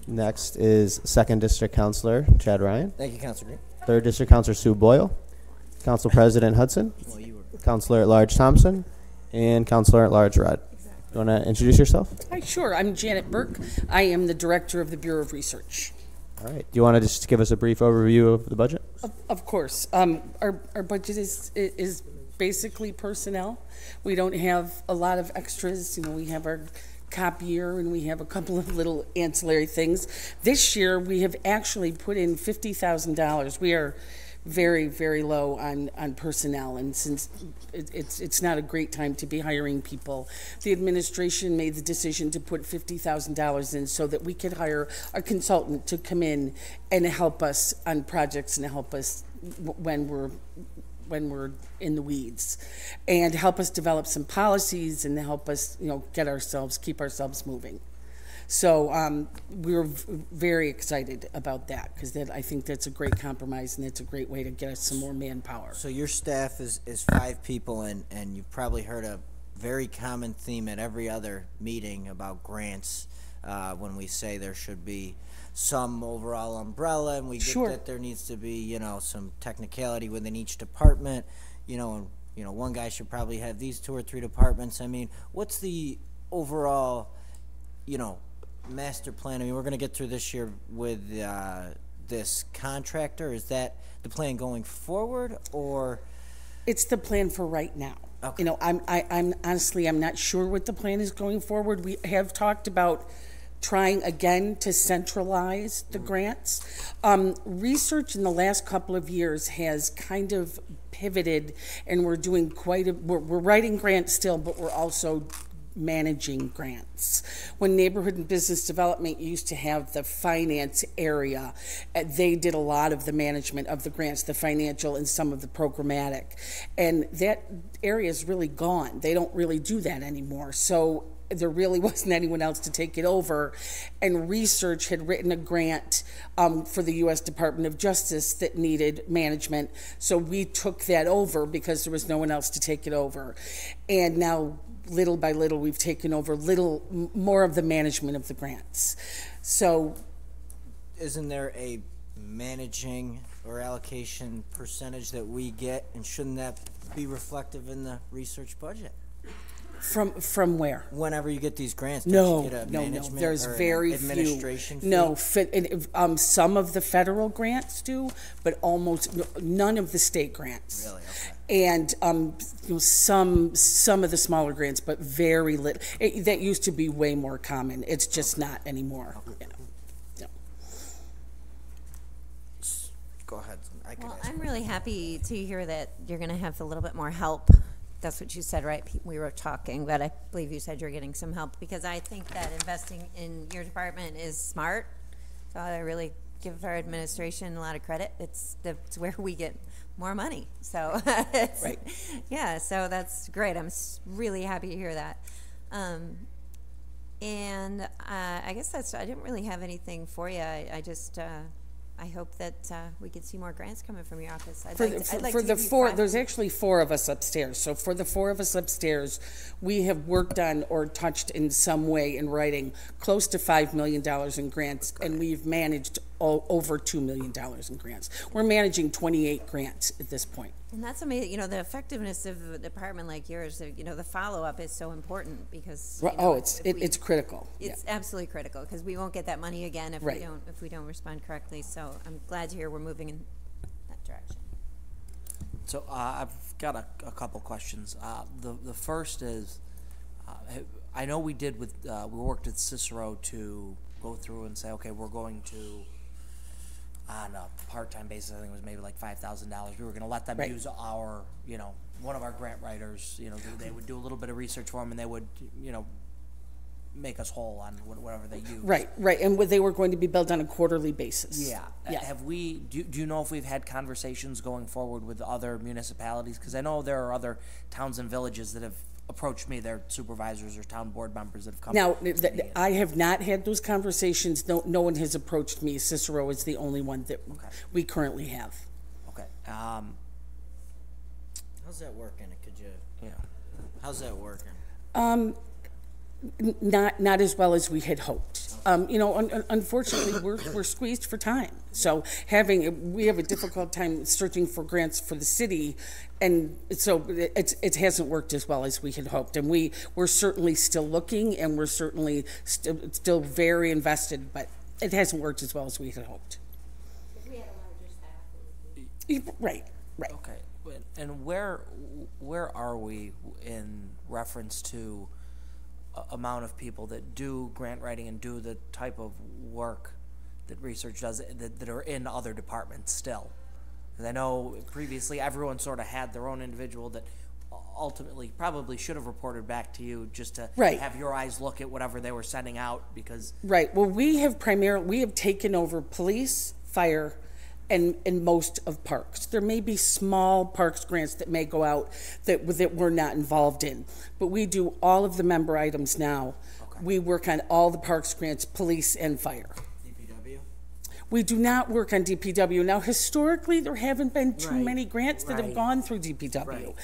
Next is 2nd District Councilor Chad Ryan. Thank you, Councilor Green. 3rd District Councilor Sue Boyle. Council President Hudson. Councilor at Large Thompson. And Councilor at Large Rudd. You want to introduce yourself? Hi, sure. I'm Janet Bourke. I am the Director of the Bureau of Research. All right. Do you want to just give us a brief overview of the budget? Of course. Our budget is basically personnel. We don't have a lot of extras. You know, we have our copier and we have a couple of little ancillary things. This year we have actually put in $50,000. We are very, very low on personnel, and since it's not a great time to be hiring people, the administration made the decision to put $50,000 in so that we could hire a consultant to come in and help us on projects and help us when we're in the weeds, and help us develop some policies and help us, keep ourselves moving. So we're very excited about that, because I think that's a great compromise and it's a great way to get us some more manpower. So your staff is 5 people, and you've probably heard a very common theme at every other meeting about grants when we say there should be some overall umbrella, and we get that there needs to be, some technicality within each department, and one guy should probably have these 2 or 3 departments. I mean, what's the overall, master plan? I mean, we're going to get through this year with this contractor. Is that the plan going forward, or? It's the plan for right now. Okay. I'm honestly, I'm not sure what the plan is going forward. We have talked about trying again to centralize the grants. Research in the last couple of years has kind of pivoted, and we're doing we're writing grants still, but we're also managing grants. When Neighborhood and Business Development used to have the finance area, they did a lot of the management of the grants, the financial and some of the programmatic, and that area is really gone. They don't really do that anymore. So there really wasn't anyone else to take it over, and Research had written a grant for the U.S. Department of Justice that needed management, so we took that over because there was no one else to take it over. And now, little by little, we've taken over more of the management of the grants. So, isn't there a managing or allocation percentage that we get, and shouldn't that be reflective in the reach budget? From where? Whenever you get these grants, no, you get a no. There's very administration few. No, some of the federal grants do, but almost none of the state grants. Really? Okay. And some of the smaller grants, but very little. That used to be way more common. It's just not anymore. Okay. No. Go ahead. I'm really happy to hear that you're going to have a little bit more help. That's what you said, right? We were talking, but I believe you said you're getting some help, because I think that investing in your department is smart. So I really give our administration a lot of credit. It's where we get more money. So right. Yeah, so that's great. I'm really happy to hear that. And I guess I didn't really have anything for you. I just I hope that we could see more grants coming from your office. There's actually 4 of us upstairs. So for the 4 of us upstairs, we have worked on or touched in some way in writing close to $5 million in grants, and we've managed over $2 million in grants. We're managing 28 grants at this point. And that's amazing. The effectiveness of a department like yours, the follow-up is so important, because it's critical. It's absolutely critical, because we won't get that money again if we don't respond correctly. So I'm glad to hear we're moving in that direction. So I've got a couple questions. The first is, I know we worked with Cicero to go through and say, okay, we're going to, on a part-time basis, I think it was maybe like $5,000. We were going to let them use our, one of our grant writers. They would do a little bit of research for them, and they would, make us whole on whatever they use. Right, and they were going to be billed on a quarterly basis. Yeah. Have we? Do you know if we've had conversations going forward with other municipalities? Because I know there are other towns and villages that have approached me, their supervisors or town board members that have come. Now, I have not had those conversations. No one has approached me. Cicero is the only one that we currently have. Okay. How's that working? How's that working? Not as well as we had hoped. Unfortunately, we're squeezed for time. So we have a difficult time searching for grants for the city, and so it hasn't worked as well as we had hoped. And we're certainly still looking, and we're certainly still very invested, but it hasn't worked as well as we had hoped. If we had a larger staff. Right. Okay. And where are we in reference to amount of people that do grant writing and do the type of work that research does that are in other departments still? Because I know previously everyone sort of had their own individual that ultimately probably should have reported back to you just to have your eyes look at whatever they were sending out because... Right. Well, we have taken over police, fire, and most of parks. There may be small parks grants that may go out that we're not involved in, but we do all of the member items now. Okay. We work on all the parks grants, police and fire. DPW? We do not work on DPW. Now, historically, there haven't been too many grants that have gone through DPW. Right.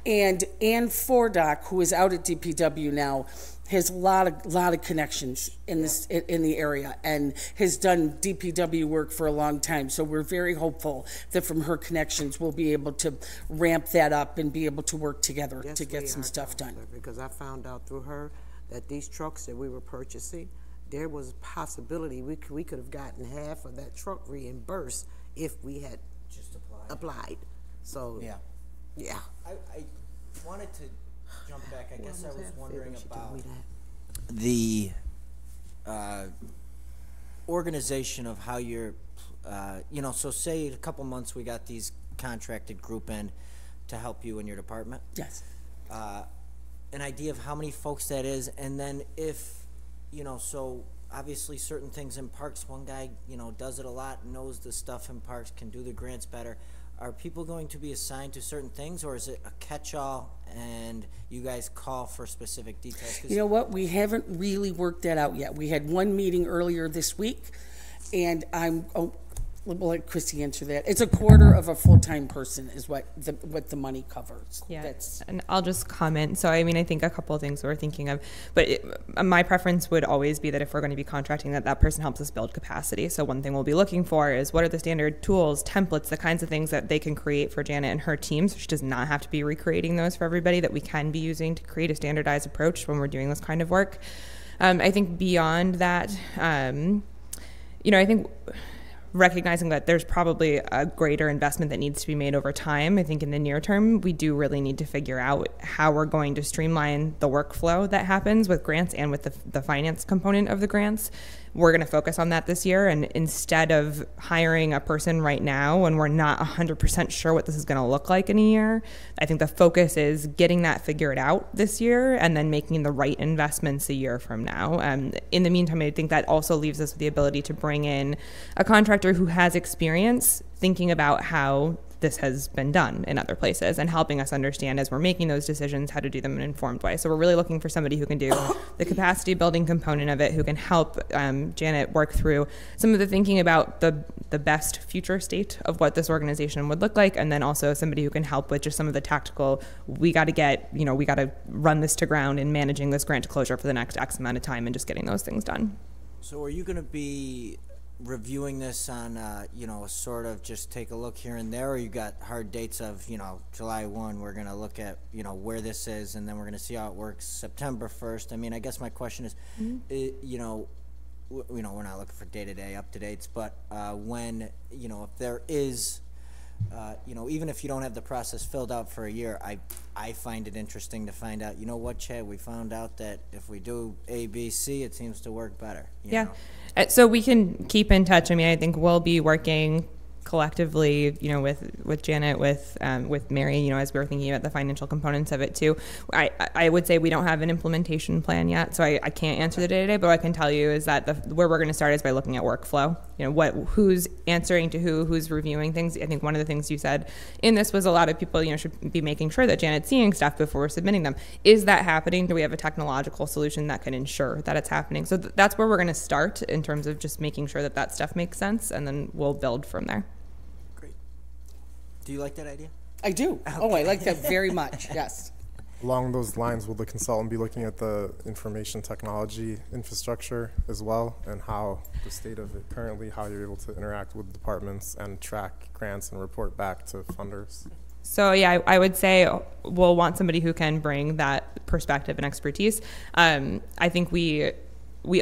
And Ann Fordock, who is out at DPW now, has a lot of connections in the area and has done DPW work for a long time. So we're very hopeful that from her connections we'll be able to ramp that up and be able to work together to get some stuff done. Because I found out through her that these trucks that we were purchasing, there was a possibility we could have gotten half of that truck reimbursed if we had just applied. So yeah. I wanted to jump back. I guess I was wondering about the organization of how you're, so say in a couple months we got these contracted group in to help you in your department. Yes. An idea of how many folks that is, and then if, so obviously certain things in parks, one guy, does it a lot, knows the stuff in parks, can do the grants better. Are people going to be assigned to certain things, or is it a catch-all and you guys call for specific details? You know what? We haven't really worked that out yet. We had one meeting earlier this week, and we'll let Christy answer that. It's a quarter of a full-time person is what the money covers. Yeah, and I'll just comment. So, I mean, I think a couple of things we're thinking of, but my preference would always be that if we're going to be contracting, that person helps us build capacity. So one thing we'll be looking for is what are the standard tools, templates, the kinds of things that they can create for Janet and her team. So she does not have to be recreating those for everybody, that we can be using to create a standardized approach when we're doing this kind of work. I think beyond that, I think recognizing that there's probably a greater investment that needs to be made over time. I think in the near term, we do really need to figure out how we're going to streamline the workflow that happens with grants and with the finance component of the grants. We're going to focus on that this year, and instead of hiring a person right now when we're not 100% sure what this is going to look like in a year, I think the focus is getting that figured out this year and then making the right investments a year from now. In the meantime, I think that also leaves us with the ability to bring in a contractor who has experience thinking about how this has been done in other places and helping us understand as we're making those decisions how to do them in an informed way. So we're really looking for somebody who can do the capacity building component of it, who can help Janet work through some of the thinking about the best future state of what this organization would look like, and then also somebody who can help with just some of the tactical, we got to run this to ground in managing this grant to closure for the next X amount of time and just getting those things done. So are you going to be reviewing this on, sort of just take a look here and there, or you got hard dates of, July 1, we're going to look at, where this is, and then we're going to see how it works September 1st. I mean, I guess my question is, we're not looking for day-to-day up-to-dates, but when, if there is, even if you don't have the process filled out for a year, I find it interesting to find out, what, Chad, we found out that if we do A, B, C, it seems to work better. You know? So we can keep in touch. I mean, I think we'll be working collectively, with Janet, with Mary, as we were thinking about the financial components of it too. I would say we don't have an implementation plan yet, so I can't answer the day-to-day, but what I can tell you is that where we're going to start is by looking at workflow. Who's answering to who's reviewing things. I think one of the things you said in this was a lot of people, should be making sure that Janet's seeing stuff before we're submitting them. Is that happening? Do we have a technological solution that can ensure that it's happening? So that's where we're going to start in terms of just making sure that stuff makes sense, and then we'll build from there. Do you like that idea? I do. Okay. Oh, I like that very much. Yes. Along those lines, will the consultant be looking at the information technology infrastructure as well, and how the state of it currently, how you're able to interact with departments and track grants and report back to funders? So yeah, I would say we'll want somebody who can bring that perspective and expertise. I think we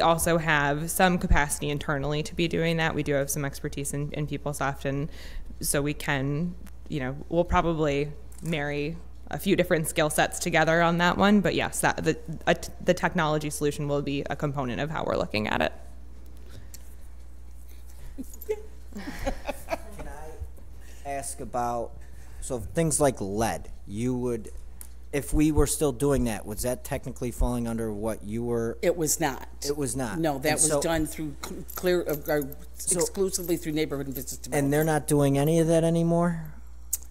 also have some capacity internally to be doing that. We do have some expertise in PeopleSoft, and so we can, we'll probably marry a few different skill sets together on that one. But yes, the technology solution will be a component of how we're looking at it. Can I ask about, so things like lead, you would, if we were still doing that, was that technically falling under what you were? It was not. It was not. No, that was done through exclusively through neighborhood and business development. And they're not doing any of that anymore?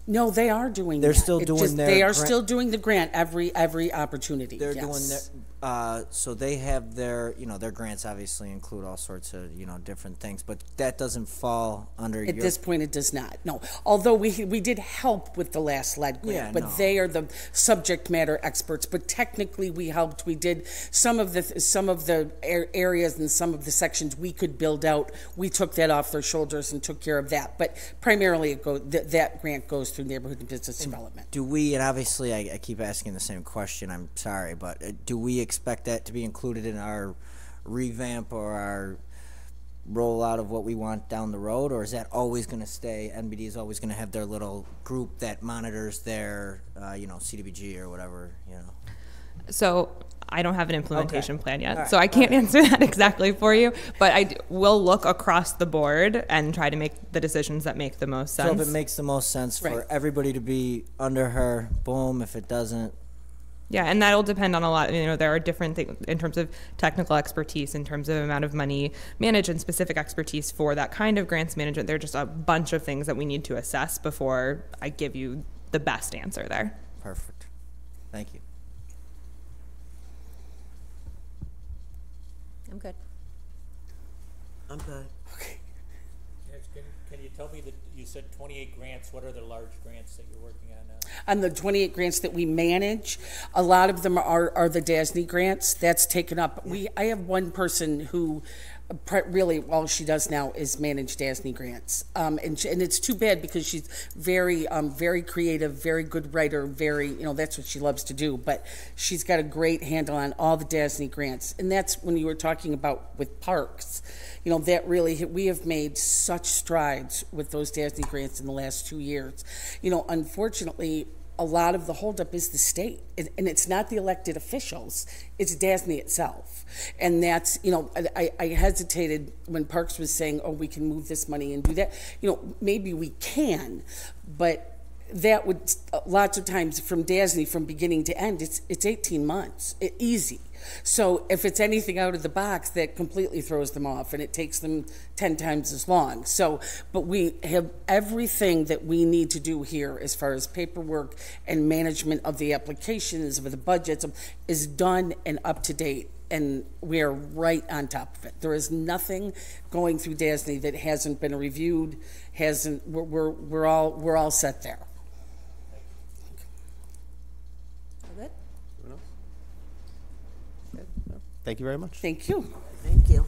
No, they are doing. They're that. still doing their. They are still doing the grant every opportunity. They're yes. doing their. So they have their, their grants obviously include all sorts of, different things, but that doesn't fall under. At this point, it does not. No, although we did help with the last lead grant, but they are the subject matter experts. But technically, we helped. We did some of the areas and some of the sections we could build out. We took that off their shoulders and took care of that. But primarily, that grant goes through neighborhood and business development. Do we? And obviously, I keep asking the same question. I'm sorry, but do we expect that to be included in our revamp or our rollout of what we want down the road, or is that always going to stay? NBD is always going to have their little group that monitors their, CDBG or whatever, So I don't have an implementation plan yet, so I can't answer that exactly for you. But will look across the board and try to make the decisions that make the most sense. So if it makes the most sense for everybody to be under her, boom. If it doesn't. Yeah, and that'll depend on a lot. There are different things in terms of technical expertise, in terms of amount of money managed, and specific expertise for that kind of grants management. There are just a bunch of things that we need to assess before I give you the best answer there. Perfect. Thank you. I'm good. I'm good. Okay. Can you tell me that you said 28 grants? What are the large grants that you're working on now? On the 28 grants that we manage, a lot of them are the DASNY grants. That's taken up. I have one person who really all she does now is manage DASNY grants, and it's too bad because she's very creative, very good writer, that's what she loves to do. But she's got a great handle on all the DASNY grants, and that's when you were talking about with parks. That really, we have made such strides with those DASNY grants in the last 2 years. Unfortunately, a lot of the holdup is the state, and it's not the elected officials, it's DASNY itself. And that's, I hesitated when Parks was saying, oh, we can move this money and do that. Maybe we can, but that would, lots of times from DASNY, from beginning to end, it's 18 months, easy. So if it's anything out of the box, that completely throws them off, and it takes them 10 times as long. So, but we have everything that we need to do here as far as paperwork and management of the applications, of the budgets, is done and up to date, and we are right on top of it. There is nothing going through DASNY that hasn't been reviewed. We're all set there. Good. Thank you very much. Thank you. Thank you.